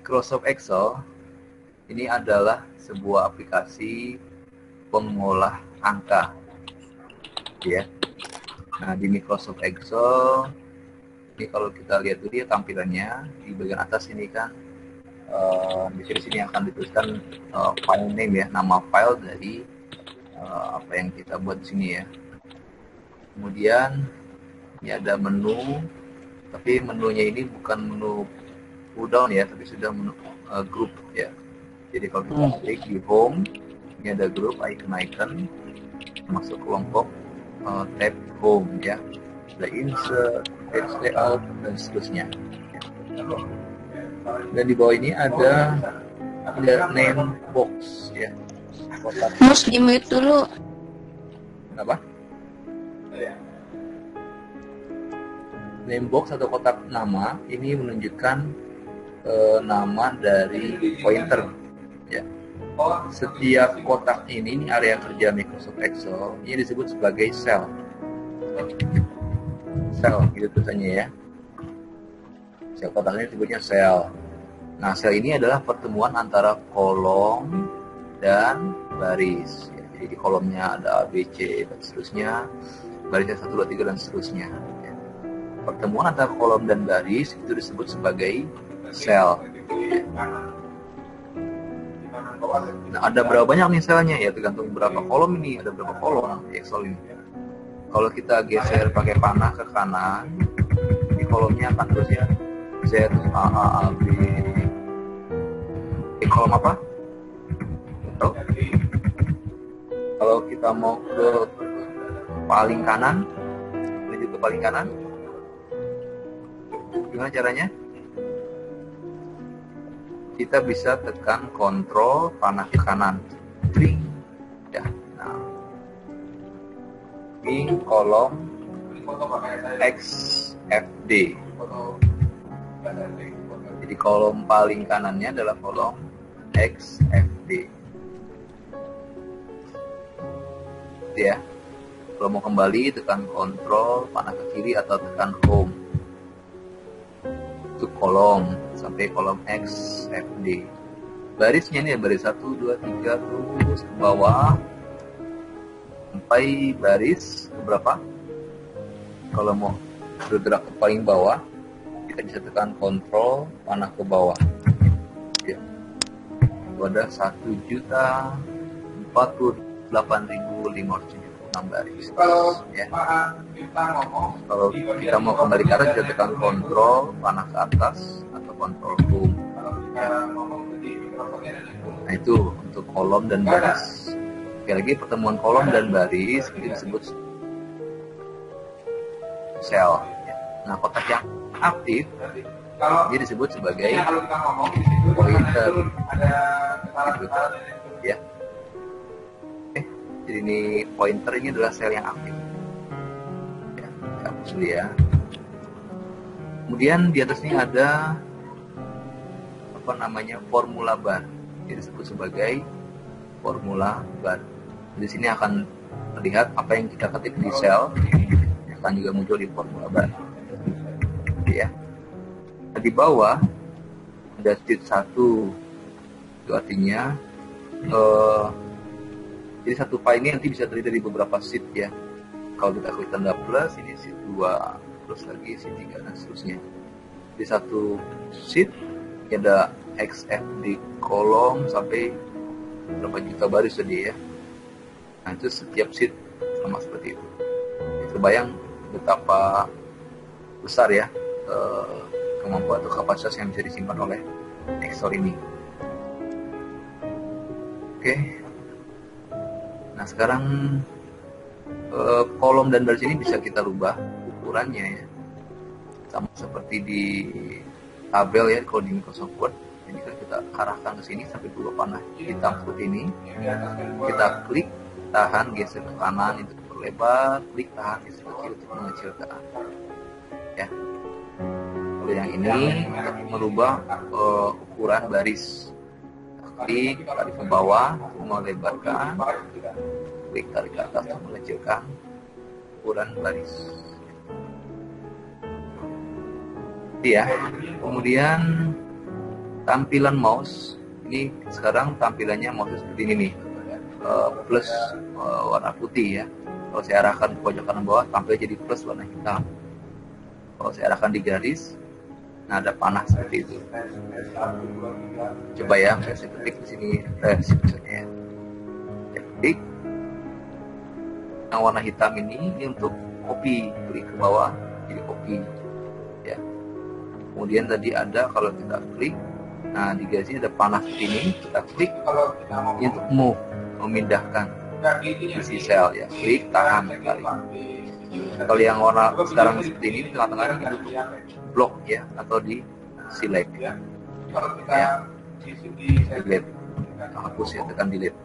Microsoft Excel ini adalah sebuah aplikasi pengolah angka, ya. Nah, di Microsoft Excel ini kalau kita lihat dulu ya tampilannya di bagian atas ini kan, di sini akan dituliskan file name ya, nama file dari apa yang kita buat di sini ya. Kemudian ini ada menu, tapi menunya ini bukan menu pull down ya, tapi sudah menu group ya. Jadi kalau kita klik di home, ini ada grup icon-icon, masuk kelompok tab home ya, ada insert, page layout, dan seterusnya. Dan di bawah ini ada name box ya. Mus di mute dulu. Kenapa? Name box atau kotak nama ini menunjukkan nama dari pointer ya. Setiap kotak ini area kerja Microsoft Excel ini disebut sebagai cell gitu tulisannya ya. Sel kotaknya disebutnya cell. Nah, sel ini adalah pertemuan antara kolom dan baris ya. Jadi di kolomnya ada A, B, C dan seterusnya, barisnya 1, 2, 3 dan seterusnya ya. Pertemuan antara kolom dan baris itu disebut sebagai sel. Nah, ada berapa banyak nih selnya ya, tergantung berapa kolom ini, ada berapa kolom di Excel ini. Kalau kita geser pakai panah ke kanan, di kolomnya akan terus ya Z, A, A, A, B. Kolom apa? Kalau kita mau ke paling kanan, menuju ke paling kanan, gimana caranya? Kita bisa tekan kontrol panah ke kanan, klik ya. Nah, ini kolom XFD. Jadi kolom paling kanannya adalah kolom XFD. Ya. Kalau mau kembali tekan kontrol panah ke kiri atau tekan home. Untuk kolom sampai kolom XFD. Barisnya ini baris 1, 2, 3 terus ke bawah sampai baris berapa? Kalau mau bergerak ke paling bawah, kita bisa tekan kontrol panah ke bawah. Ya. Itu ada 1.048.576 baris. Ya. Kalau kita mau kembali ke atas, kita tekan kontrol panah ke atas atau kontrol home. Ya. Nah, itu untuk kolom dan baris. Sekali lagi, pertemuan kolom dan baris ini disebut sel. Nah, kotak yang aktif ini disebut sebagai pointer. Ya. Jadi ini pointer ini adalah sel yang aktif. Ya, hapus dulu ya. Kemudian di atasnya ada formula bar. Ini disebut sebagai formula bar. Di sini akan terlihat apa yang kita ketik di sel akan juga muncul di formula bar. Ya. Di bawah ada sheet 1. Itu artinya jadi satu file ini nanti bisa terdiri dari beberapa sheet ya. Kalau kita klik tanda plus, ini sheet 2, terus lagi sheet 3 dan seterusnya. Di satu sheet ada XFD kolom sampai berapa juta baris tadi ya. Nah, itu setiap sheet sama seperti itu. Terbayang betapa besar ya kemampuan atau kapasitas yang bisa disimpan oleh Excel ini. Oke. Nah, sekarang kolom dan baris ini bisa kita rubah ukurannya ya. Sama seperti di tabel ya, kalau di Microsoft Word. Ini kan kita arahkan ke sini sampai dua panah hitam seperti ini. Kita klik, tahan, geser ke kanan itu lebar, klik, tahan, geser ke kiri untuk mengecilkan. Ya. Kalau yang ini untuk merubah ukuran baris. Klik, tarik ke bawah, melebarkan, klik, tarik ke atas untuk mengecilkan ukuran baris. Ya, kemudian tampilan mouse ini sekarang tampilannya mouse seperti ini nih, plus warna putih ya. Kalau saya arahkan ke pojok kanan bawah tampil jadi plus warna hitam. Kalau saya arahkan di garis, nah ada panah seperti itu. Coba ya, saya ketik di sini maksudnya. Saya ketik yang warna hitam ini untuk copy, klik ke bawah jadi copy ya. Kemudian tadi ada kalau kita klik, nah di garis ini ada panah seperti ini, kita klik ini untuk move, memindahkan isi sel ya, klik tahan sekali. Kalau yang warna sekarang seperti ini tengah-tengahnya itu untuk blok ya, atau di select ya, delete, hapus ya, tekan delete.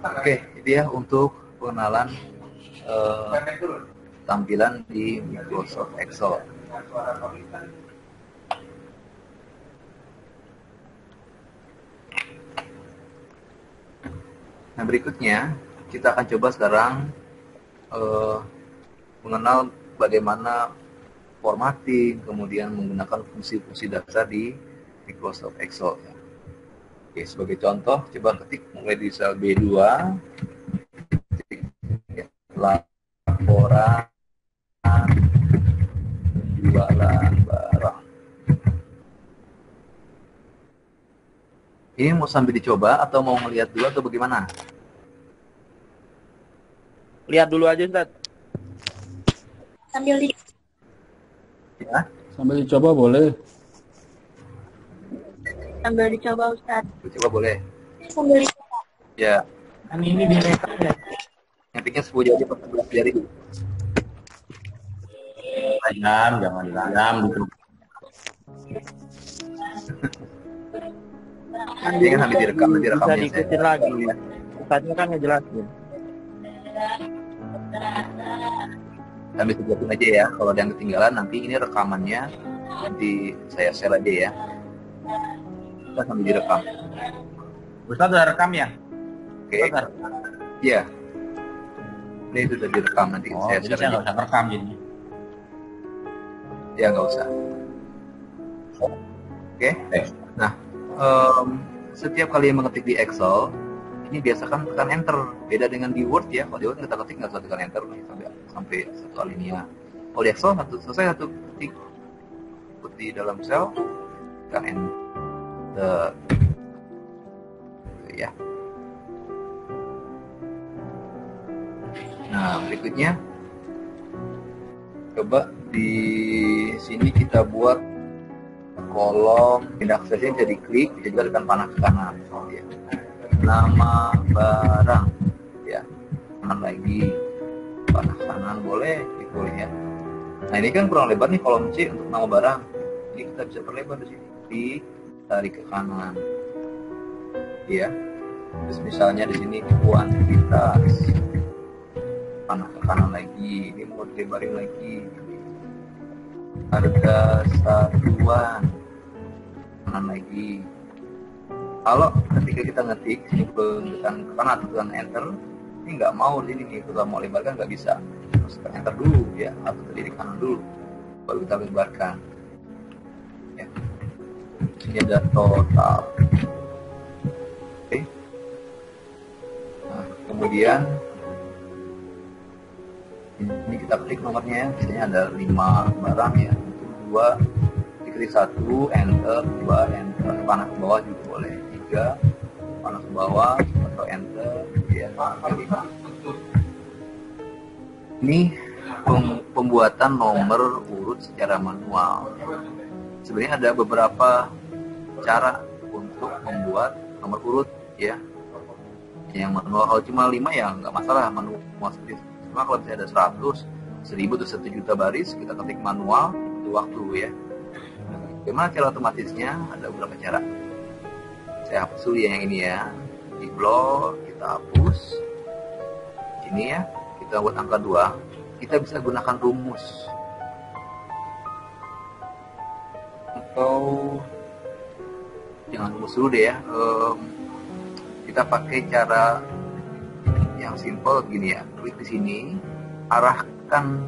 Oke, itu ya untuk pengenalan tampilan di Microsoft Excel. Nah, berikutnya kita akan coba sekarang mengenal bagaimana formatting, kemudian menggunakan fungsi-fungsi dasar di Microsoft Excel. Oke, sebagai contoh, coba ketik mulai di sel B2, laporan penjualan barang. Ini mau sambil dicoba atau mau melihat dulu atau bagaimana? Lihat dulu aja, Ustaz. Sambil Ya, Sambil dicoba boleh. dicoba Ustaz. coba boleh. Sambil dicoba. Ya, Kan ini direkam ya. ngetiknya 10 aja 14 jari. Diam, jangan diam gitu. Ini kan sambil direkam, nanti Bisa rekamnya diikutin lagi. Ustaznya kan ngejelasin. Sambil sebutin aja ya, kalau ada yang ketinggalan nanti ini rekamannya nanti saya share aja ya. Kita sambil direkam. Ustaz udah rekam ya? Oke, Ustaz? iya. Ini sudah direkam, nanti Oh, saya jadi share saya aja. nggak usah rekam jadinya. Ya, nggak usah. Oke. Nah, setiap kali mengetik di Excel, ini biasakan tekan enter. Beda dengan di Word ya. Kalau di Word kita ketik nggak usah tekan enter sampai satu alinea. Kalau di Excel selesai satu ketik di dalam sel, tekan enter. Ya. Nah, berikutnya coba di sini kita buat kolom pindah aksesnya, bisa diklik, bisa juga tekan panah ke kanan ya. Nama barang ya, kanan lagi, panah kanan boleh, boleh ya. Nah, ini kan kurang lebar nih kolom C untuk nama barang, ini kita bisa perlebar di sini, ditarik ke kanan ya. Terus misalnya di sini kuantitas, panah ke kanan lagi, ini mau dilebarin lagi, harga satuan, kanan lagi. Kalau ketika kita ngetik ini tekan ke kanan, tekan enter, ini nggak mau di sini kita mau lebarkan nggak bisa, harus tekan enter dulu ya, atau tadi di kanan dulu baru kita lebarkan ya. Ini ada total. Oke. Nah, kemudian ini kita klik nomornya, biasanya ada 5 barang ya, 2 diklik 1 enter, 2 enter, panah ke bawah juga boleh, 3 panah ke bawah atau enter ya, 5. Ini pembuatan nomor urut secara manual. Sebenarnya ada beberapa cara untuk membuat nomor urut ya. Yang manual kalau cuma 5 ya nggak masalah, manual seperti. Cuma kalau misalnya ada 100, 1000 atau 1 juta baris, kita ketik manual, butuh waktu ya. Gimana cara otomatisnya? Ada beberapa cara. Saya hapus dulu ya yang ini ya. Di blok, kita hapus. Ini ya, kita buat angka 2. Kita bisa gunakan rumus. Atau, jangan rumus dulu deh ya. Kita pakai cara yang simple gini ya, klik di sini, arahkan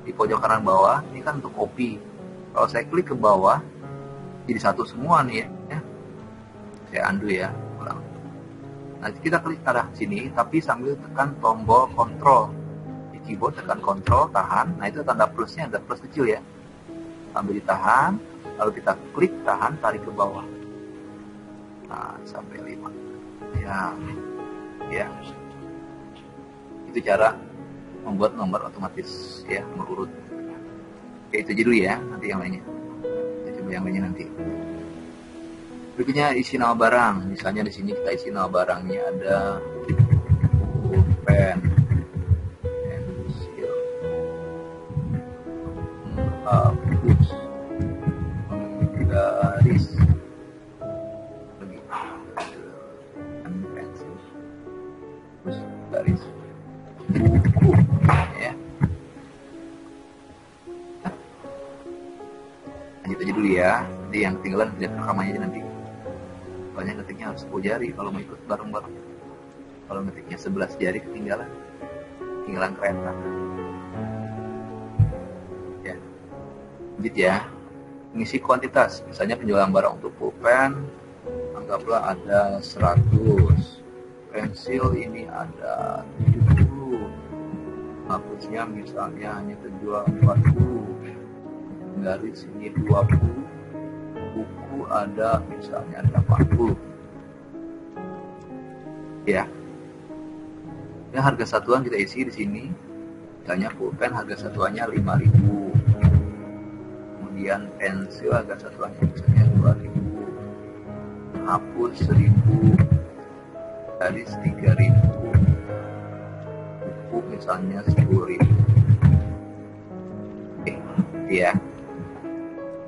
di pojok kanan bawah, ini kan untuk copy. Kalau saya klik ke bawah, jadi satu semua nih ya. Saya undo ya, ulang. Nanti kita klik arah sini, tapi sambil tekan tombol kontrol di keyboard, tekan kontrol, tahan. Nah itu tanda plusnya, ada plus kecil ya. Sambil ditahan, lalu kita klik tahan, tarik ke bawah. Nah sampai 5. Ya. Itu cara membuat nomor otomatis ya, mengurut. Oke, itu aja dulu ya, nanti yang lainnya. Kita coba yang lainnya nanti. Berikutnya isi nama barang. Misalnya di sini kita isi nama barangnya ada pen, pensil, hapus, garis, lagi pensil, terus garis, buku, ya. Lanjut aja dulu ya. Jadi yang ketinggalan lihat rekamannya aja nanti. Soalnya ngetiknya harus 10 jari kalau mau ikut bareng-bareng. Kalau ngetiknya 11 jari ketinggalan kereta. Ya. Lanjut ya. Mengisi kuantitas. Misalnya penjualan barang untuk pulpen, anggaplah ada 100. Pensil ini ada 70. Hapusnya misalnya hanya terjual 40. Garis ini 20, buku ada misalnya 80. Ya. Ya harga satuan kita isi di sini. Misalnya pulpen harga satuannya 5.000. Kemudian pensil harga satuannya misalnya 2.000. Hapus 1.000. Garis 3.000. Buku misalnya 10.000. Oke, ya.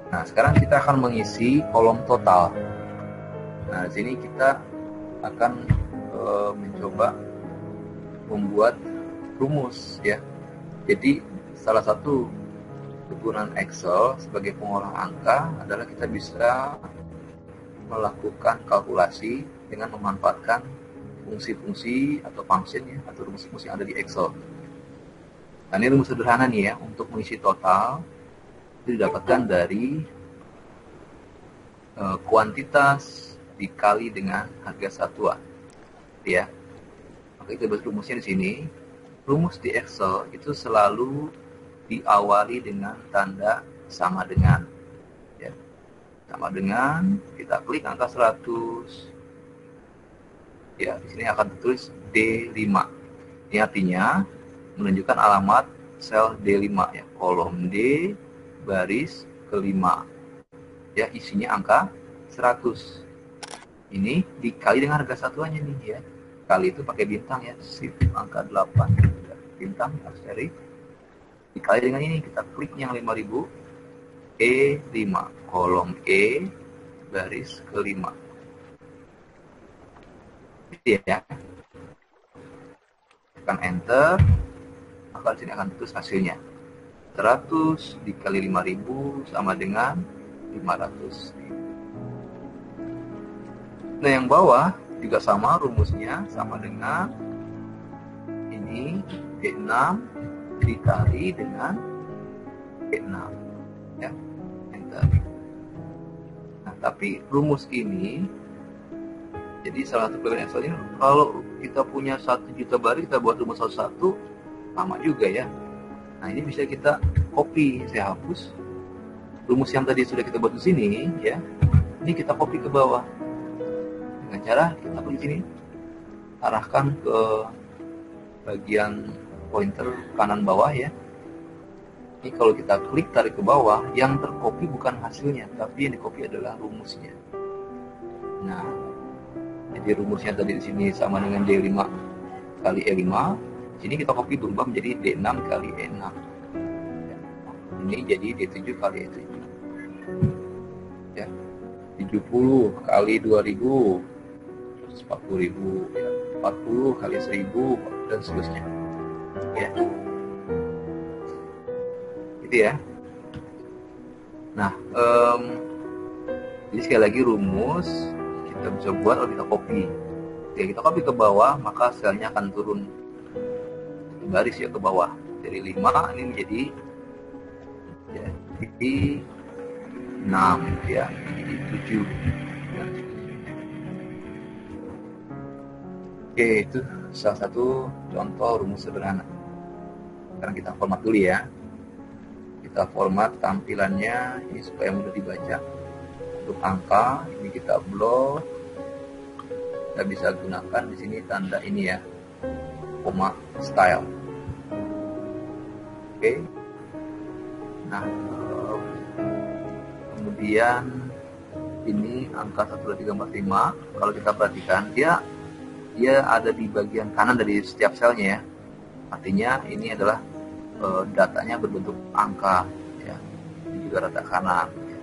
Nah, sekarang kita akan mengisi kolom total. Nah, di sini kita akan mencoba membuat rumus ya. Jadi, salah satu kegunaan Excel sebagai pengolah angka adalah kita bisa melakukan kalkulasi dengan memanfaatkan fungsi-fungsi atau function ya, atau rumus-rumus yang ada di Excel. Nah, ini rumus sederhana nih ya, untuk mengisi total didapatkan dari kuantitas dikali dengan harga satuan, ya. Maka kita buat rumusnya di sini. Rumus di Excel itu selalu diawali dengan tanda sama dengan, ya. Sama dengan, kita klik angka 100, ya. Di sini akan tertulis D5. Ini artinya menunjukkan alamat sel D5 ya, kolom D baris kelima, ya, isinya angka 100. Ini dikali dengan harga satuannya nih ya, kali itu pakai bintang ya, shift angka 8 bintang asterisk, dikali dengan ini, kita klik yang 5.000, E5, kolom E baris kelima, ya. Tekan enter, maka di sini akan tertulis hasilnya. 100 dikali 5.000 sama dengan 500. Nah, yang bawah juga sama rumusnya, sama dengan ini D6 dikali dengan D6, ya, enter. Nah, tapi rumus ini, jadi salah satu kelebihan Excel ini, kalau kita punya 1 juta baris, kita buat rumus satu-satu sama juga ya. Nah, ini bisa kita copy, saya hapus rumus yang tadi sudah kita buat di sini ya. Ini kita copy ke bawah. Dengan cara kita klik sini, arahkan ke bagian pointer kanan bawah ya. Ini kalau kita klik tarik ke bawah, yang tercopy bukan hasilnya, tapi yang di-copy adalah rumusnya. Nah, jadi rumusnya tadi di sini sama dengan D5 kali E5. Sini kita copy berubah menjadi D6 kali E6. Ini jadi D7 kali E7. Ya. 70 kali 2000, 40.000, ya. 40 kali 1000 dan seterusnya. Ya. Gitu ya. Nah, jadi sekali lagi rumus kita bisa buat kalau kita copy. Jika kita copy ke bawah, maka selnya akan turun baris ya ke bawah, dari 5 ini menjadi 6 ya, ini 7. Oke, itu salah satu contoh rumus sederhana. Sekarang kita format dulu ya. Kita format tampilannya ini supaya mudah dibaca. Untuk angka ini kita blok. Kita bisa gunakan di sini tanda ini ya, koma style. Oke. Nah, kemudian ini angka 1, 2, 3, 4, 5. Kalau kita perhatikan dia ada di bagian kanan dari setiap selnya ya. Artinya ini adalah datanya berbentuk angka ya. Ini juga rata kanan ya.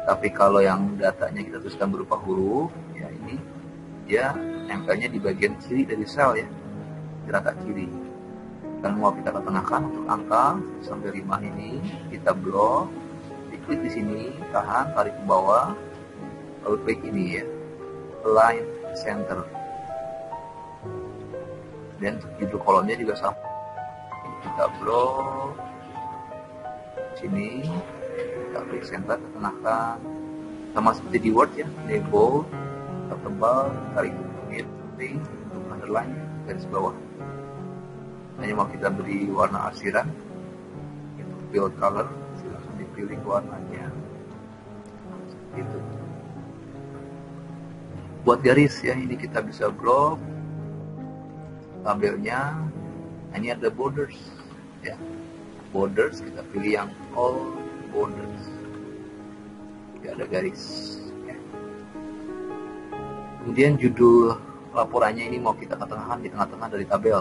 Tapi kalau yang datanya kita tuliskan berupa huruf ya, ini dia nempelnya di bagian kiri dari sel ya, di rata kiri. Dan mau kita ketengahkan untuk angka sampai 5 ini, kita blok, diklik di sini, tahan, tarik ke bawah, lalu klik ini ya, align center. Dan judul kolomnya juga sama, kita blok sini, kita klik center, ketengahkan, sama seperti di Word ya, ini bold, tebal, tarik ke penting untuk underline garis bawah. Hanya mau kita beri warna arsiran, itu fill color, silahkan dipilih warnanya, gitu. Buat garis ya, ini kita bisa blok tabelnya. Ini ada borders ya, borders kita pilih yang all borders, ya, ada garis ya. Kemudian judul laporannya ini mau kita ketengahkan di tengah-tengah dari tabel.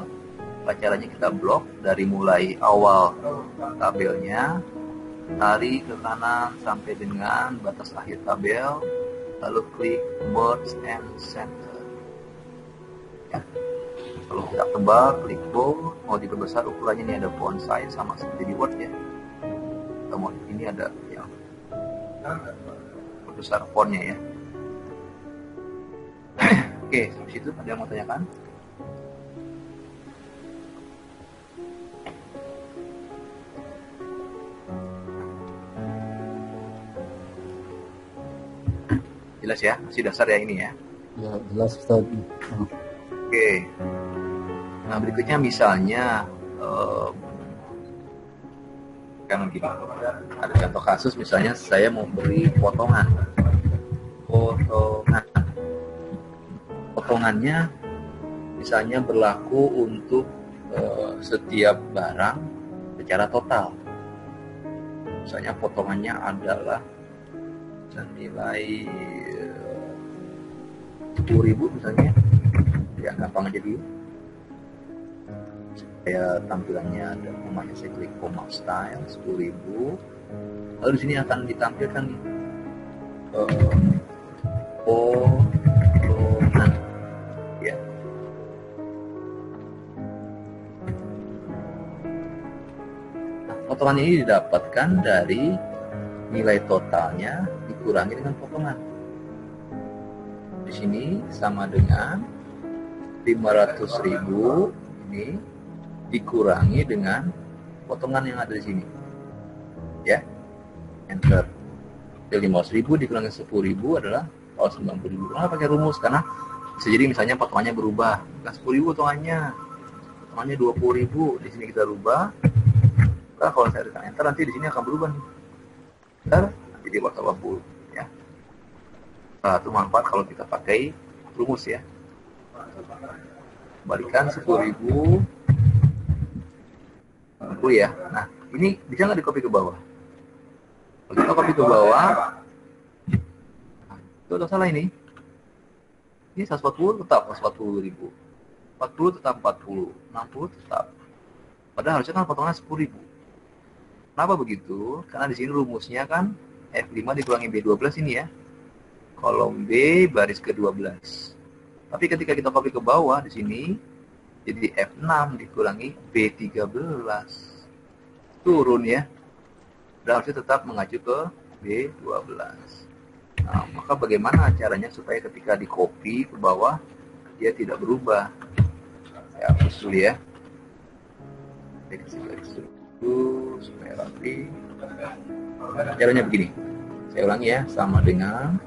Caranya kita blok dari mulai awal tabelnya, tarik ke kanan sampai dengan batas akhir tabel, lalu klik merge and center ya. Kalau kita tebal, klik bold. Mau diperbesar ukurannya, ini ada font size sama seperti di Word ya. Mau ini ada yang perbesar fontnya ya. Oke, sampai situ ada yang mau tanyakan? Jelas ya, masih dasar ya ini ya. Ya, jelas Ustaz. Oke. Nah, berikutnya misalnya kan gini. Ada contoh kasus misalnya saya mau beri potongan. Potongannya misalnya berlaku untuk setiap barang secara total. Misalnya potongannya adalah senilai 10.000 misalnya, ya gampang aja dulu. Saya tampilannya ada komanya, saya klik koma style 10.000. Lalu di sini akan ditampilkan nih potongan, ya. Nah, potongan ini didapatkan dari nilai totalnya dikurangi dengan potongan. Di sini sama dengan 500.000 ini dikurangi dengan potongan yang ada di sini. Ya. Enter. 500.000 dikurangi 10.000 adalah 90.000. Kenapa pakai rumus? Karena bisa jadi misalnya potongannya berubah. Bukan 10.000 potongannya 20.000. Di sini kita rubah. Nah, kalau saya tekan enter nanti di sini akan berubah nih. Enter, nanti di bawah 80 ya. Nah, itu manfaat kalau kita pakai rumus ya. Kembalikan 10.000 ya. Nah, ini bisa nggak di copy ke bawah? Kalau kita copy ke bawah, nah, itu udah salah ini. Ini 140 tetap 140.000, 40 tetap 40, 60 tetap. Padahal harusnya kan potongan 10.000. Kenapa begitu? Karena di sini rumusnya kan F5 dikurangi B12 ini ya. Kolom B baris ke-12. Tapi ketika kita copy ke bawah di sini jadi F6 dikurangi B13. Turun ya. Dan harusnya tetap mengacu ke B12. Nah, maka bagaimana caranya supaya ketika di copy ke bawah dia tidak berubah? Ya, hapus dulu ya. Saya kasih garis dulu supaya rapi. Caranya begini. Saya ulangi ya, sama dengan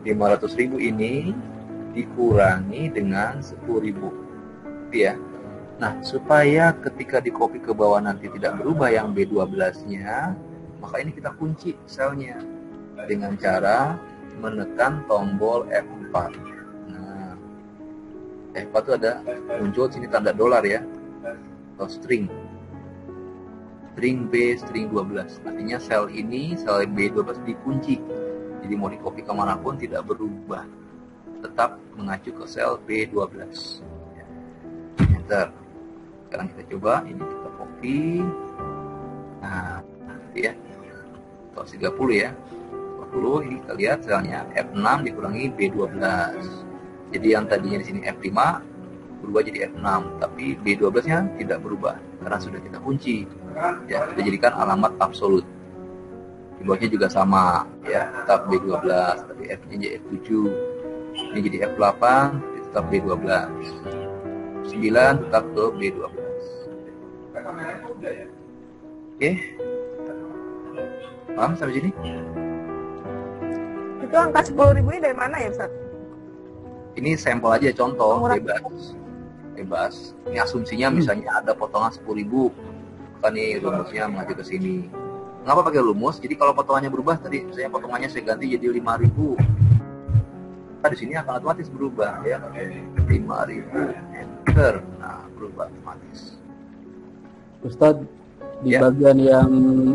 500.000 ini dikurangi dengan 10.000. Ya. Nah, supaya ketika di copy ke bawah nanti tidak berubah yang B12-nya, maka ini kita kunci selnya dengan cara menekan tombol F4. Nah, F4 itu ada muncul sini tanda dolar ya, atau string B, string 12. Artinya sel ini, sel B12 dikunci. Jadi mau di copy kemanapun tidak berubah, tetap mengacu ke sel B12. Enter. Sekarang kita coba, ini kita copy. Nah, ya, 30 ya. 40 ini kita lihat selnya F6 dikurangi B12. Jadi yang tadinya di sini F5 berubah jadi F6, tapi B12-nya tidak berubah karena sudah kita kunci. Ya, kita jadikan alamat absolut. Di bawahnya juga sama, ya, tetap B12, tapi F-nya jadi F7. Ini jadi F8, tetap B12. 9 tetap ke B12. Oke. Paham sampai sini? Itu angka 10.000 ini dari mana ya, Ustaz? Ini sampel aja, contoh, bebas. Ini asumsinya misalnya ada potongan 10.000, kan nih rumusnya mengacu ke sini. Kenapa pakai rumus? Jadi kalau potongannya berubah tadi, misalnya potongannya saya ganti jadi 5.000, nah, di sini akan otomatis berubah ya, 5.000, enter, nah berubah otomatis. Ustadz, di Ya. bagian yang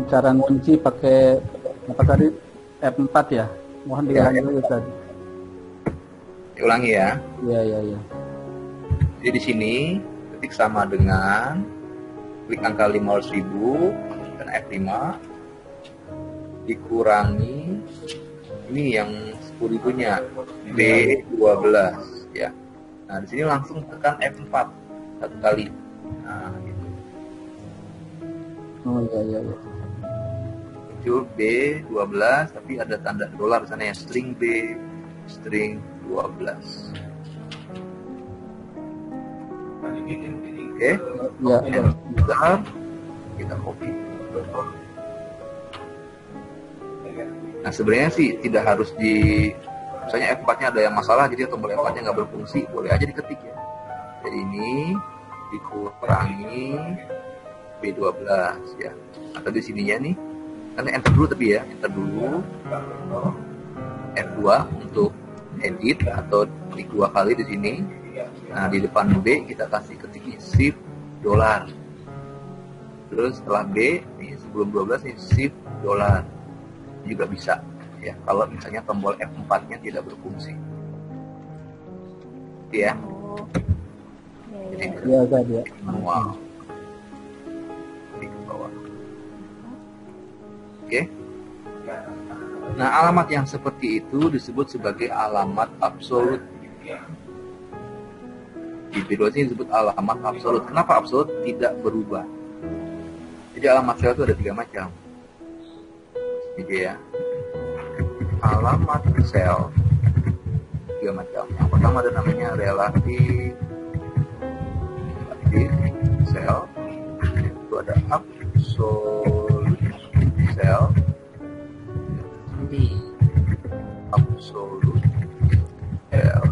cara ngunci pakai apa tadi, F4 ya? Mohon diulangi dulu Ustadz. Diulangi ya. Iya. Jadi di sini ketik sama dengan klik angka 500.000 dan F5 dikurangi ini yang 10.000-nya B12 ya. Nah, di sini langsung tekan F4 satu kali. Nah, gitu. Oh iya. Muncul B12 tapi ada tanda dolar di sana ya, string B, string 12. Oke, Ya. bentar, kita copy. Nah sebenarnya sih tidak harus misalnya F4-nya ada yang masalah, jadi tombol F4-nya nggak berfungsi, boleh aja diketik ya. Jadi ini dikurangi B12 ya. Atau di sininya nih, kan enter dulu tapi ya, enter dulu F2 untuk edit atau klik 2 kali di sini. Nah di depan B kita kasih ketik shift dolar. Terus setelah B nih sebelum 12 nih shift dolar. Juga bisa ya kalau misalnya tombol F4-nya tidak berfungsi. Ya. Jadi Iya Ustadz ya. manual. Di bawah. Oke. Nah, alamat yang seperti itu disebut sebagai alamat absolut. Di video ini disebut alamat absolut. Kenapa absolut? Tidak berubah. Jadi alamat sel itu ada 3 macam. Gitu ya. Alamat sel 3 macam. Yang pertama ada namanya relatif sel. Itu ada absolut sel. Ini absolut sel.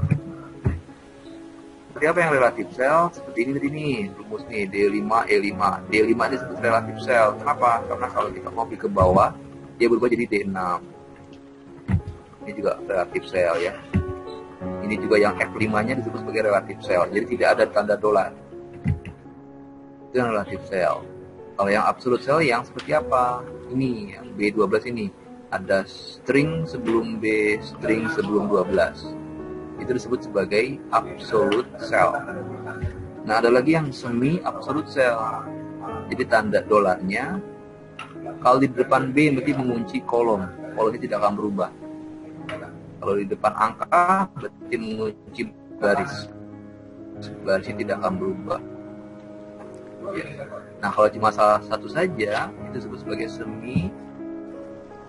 Seperti apa yang relatif sel? Seperti ini tadi nih, rumus nih D5 E5. D5 disebut relatif sel. Kenapa? Karena kalau kita copy ke bawah, dia berubah jadi D6. Ini juga relatif sel ya. Ini juga yang F5-nya disebut sebagai relatif sel. Jadi tidak ada tanda dolar. Itu yang relatif sel. Kalau yang absolute sel yang seperti apa? Ini yang B12 ini. Ada string sebelum B, string sebelum 12. Itu disebut sebagai absolute cell. Nah, ada lagi yang semi absolute cell. Jadi tanda dolarnya kalau di depan B berarti mengunci kolom. Kolom ini tidak akan berubah. Kalau di depan angka berarti mengunci baris. Barisnya tidak akan berubah. Ya. Nah, kalau cuma salah satu saja itu disebut sebagai semi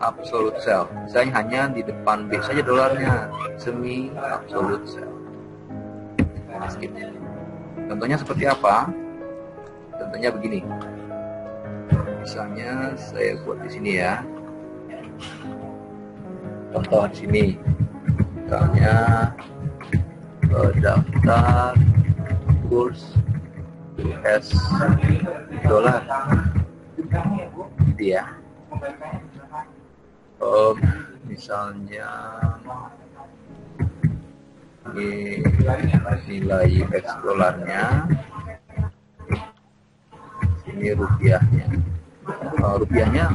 absolute cell. Misalnya hanya di depan B saja dolarnya, semi absolute cell. Skip. Contohnya seperti apa? Contohnya begini. Misalnya saya buat di sini ya. contoh di sini, misalnya daftar kurs US dolar, gitu ya. Misalnya ini nilai US dolarnya, ini rupiahnya. Rupiahnya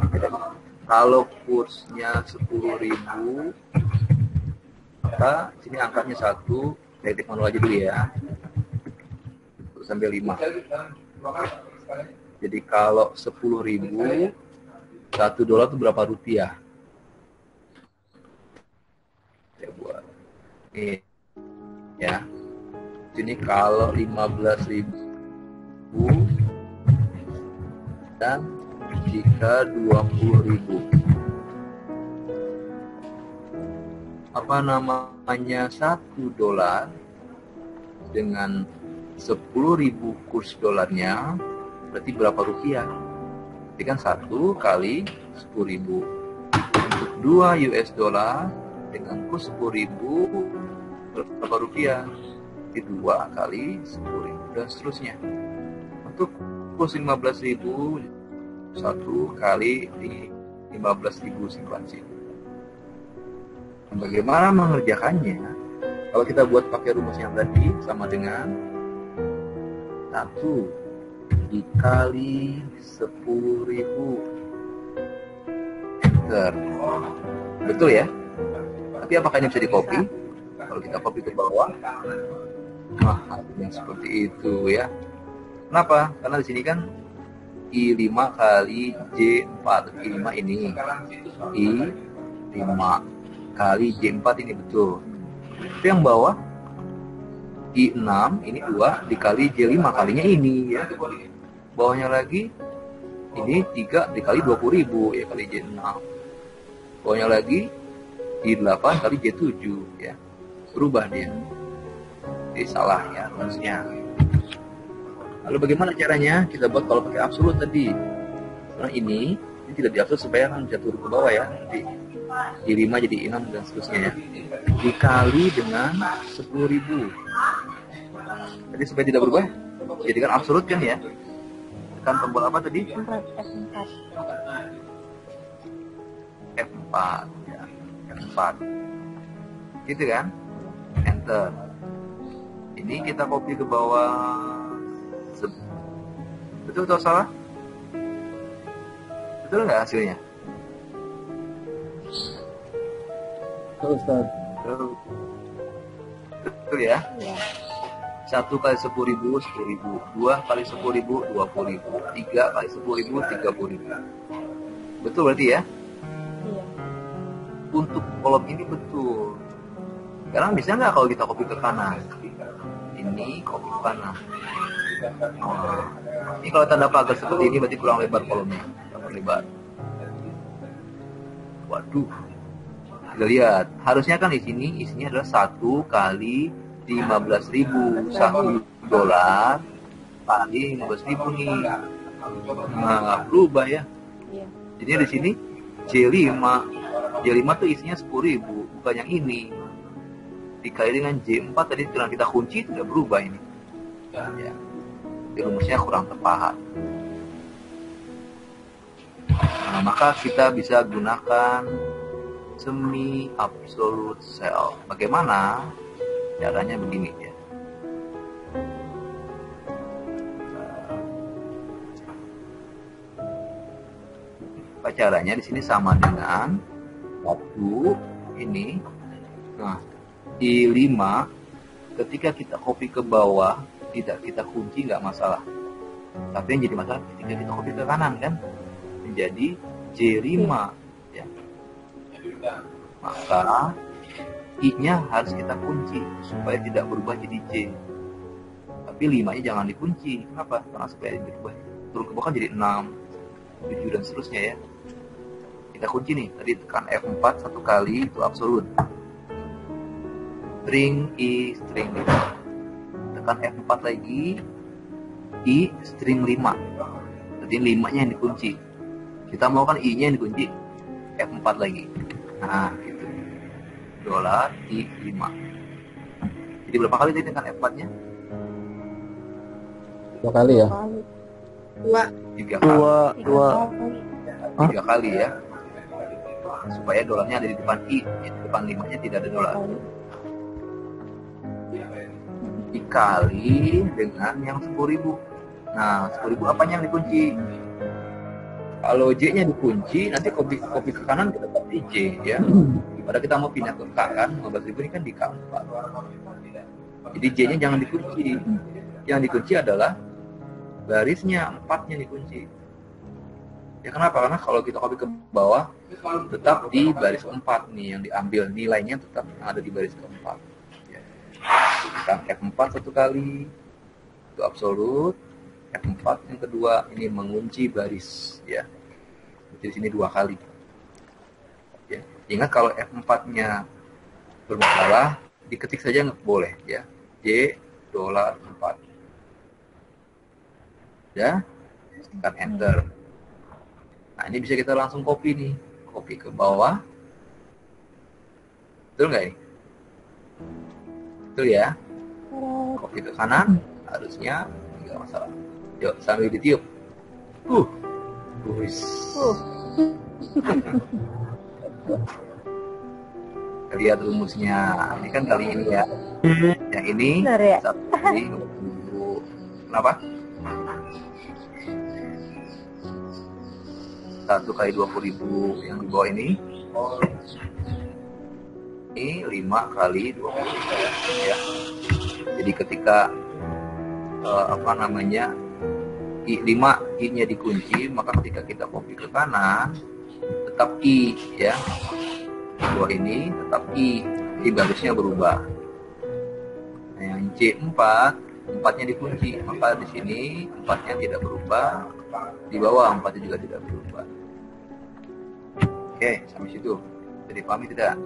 kalau kursnya 10.000, maka sini angkanya 1, detik manual aja dulu ya, sampai 5. Jadi kalau 10.000, $1 itu berapa rupiah? Saya buat ini ya. Sini kalau 15.000 dan jika 20.000, apa namanya, $1 dengan 10.000 kurs dolarnya berarti berapa rupiah? Jadi kan 1 kali 10.000. Untuk 2 US dollar dengan kurs 10.000 berapa rupiah? Jadi 2 kali 10.000 dan seterusnya. Untuk kurs 15.000, 1 kali 15.000 simpansi. Bagaimana mengerjakannya? Kalau kita buat pakai rumus yang tadi, sama dengan 1 dikali 10.000. Enter. Betul ya? Tapi apakah ini bisa di copy? Kalau kita copy ke bawah, nah hasilnya seperti itu ya. Kenapa? Karena di sini kan I5 kali J4. I5 ini. I5 kali J4 ini betul. Itu yang bawah I6 ini 2 dikali J5 kalinya ini ya. Bawahnya lagi ini 3 dikali 20.000 ya, kali J6. Bawahnya lagi I8 kali J7 ya. Berubah dia. Jadi salah ya rumusnya. Lalu bagaimana caranya? Kita buat kalau pakai absolut tadi. Karena ini tidak diabsolut supaya kan jatuh ke bawah ya. Jadi I5 jadi I6 dan seterusnya ya. Dikali dengan 10.000. Jadi supaya tidak berubah, jadikan absolut kan ya. Tekan tombol apa tadi? F4 ya. F4. Gitu kan? Enter. Ini kita copy ke bawah. Betul atau salah? Betul nggak hasilnya? Betul, Ustaz. Betul ya? 1 kali 10.000, 10.000. 2 kali 10.000, 20.000. 3 kali 10.000, 30.000. Betul berarti ya? Iya. Untuk kolom ini betul. Sekarang bisa nggak kalau kita copy ke kanan? Ini copy ke kanan. Ini kalau tanda pagar seperti ini berarti kurang lebar kolomnya. Kurang lebar. Waduh. Kita lihat. Harusnya kan di sini isinya adalah 1 kali 15.000. $1 kali 15.000 nih. Nah, berubah ya. Iya. Jadi di sini J5. J5 tuh isinya 10.000, bukan yang ini. Dikali dengan J4 tadi setelah kita kunci tidak berubah ini. Ya. Jadi rumusnya kurang tepat. Nah, maka kita bisa gunakan semi absolute cell. Bagaimana? Caranya begini ya. Caranya di sini sama dengan waktu ini. Nah, I5 ketika kita copy ke bawah tidak kita kunci nggak masalah. Tapi yang jadi masalah ketika kita copy ke kanan kan menjadi J5 ya. Maka I-nya harus kita kunci supaya tidak berubah jadi J. Tapi 5-nya jangan dikunci. Kenapa? Karena supaya berubah turun ke bawah kan jadi 6, 7 dan seterusnya ya. Kita kunci nih, tadi tekan F4 1 kali itu absolut. String I string 5. Tekan F4 lagi I string 5. Jadi 5-nya yang dikunci. Kita mau kan I-nya yang dikunci, F4 lagi. Nah, gitu. dolar, I 5. Jadi berapa kali tadi dengan F4-nya? 2 kali ya. Dua. 3 kali. Dua. 3 kali ya. Supaya dolarnya ada di depan I, di depan 5-nya tidak ada dolar. Dikali dengan yang 10.000. Nah, 10.000 apanya yang dikunci? Kalau J-nya dikunci, nanti kopi ke kanan kita dapat di J ya. Pada kita mau pindah ke K kan, 15.000 ini kan di K4. Jadi J-nya jangan dikunci. Yang dikunci adalah barisnya, 4-nya dikunci. Ya kenapa? Karena kalau kita copy ke bawah, tetap di baris 4 nih yang diambil. Nilainya tetap ada di baris keempat. Kita F4 1 kali, itu absolut. F4 yang kedua, ini mengunci baris. Ya. Di sini 2 kali. Ya. Ingat kalau F4-nya bermasalah, diketik saja nggak boleh. Ya. J dolar 4. Ya, tekan enter. Nah, ini bisa kita langsung copy nih. Copy ke bawah. Betul nggak ini? Betul ya? Copy ke kanan, harusnya nggak masalah. Yuk, sambil ditiup. Wis. Lihat rumusnya. Ini kan kali ini ya. Yang ini Benar ya? 1 kali 20. Kenapa? 1 kali 20.000 yang di bawah ini. Ini 5 kali 20.000 ya. Jadi ketika I5 I-nya dikunci, maka ketika kita copy ke kanan tetap I ya. Di bawah ini tetap I barisnya berubah. Nah, yang J4 4-nya dikunci, maka di sini 4-nya tidak berubah, di bawah 4-nya juga tidak berubah. Oke, sampai situ. Jadi pahami tidak?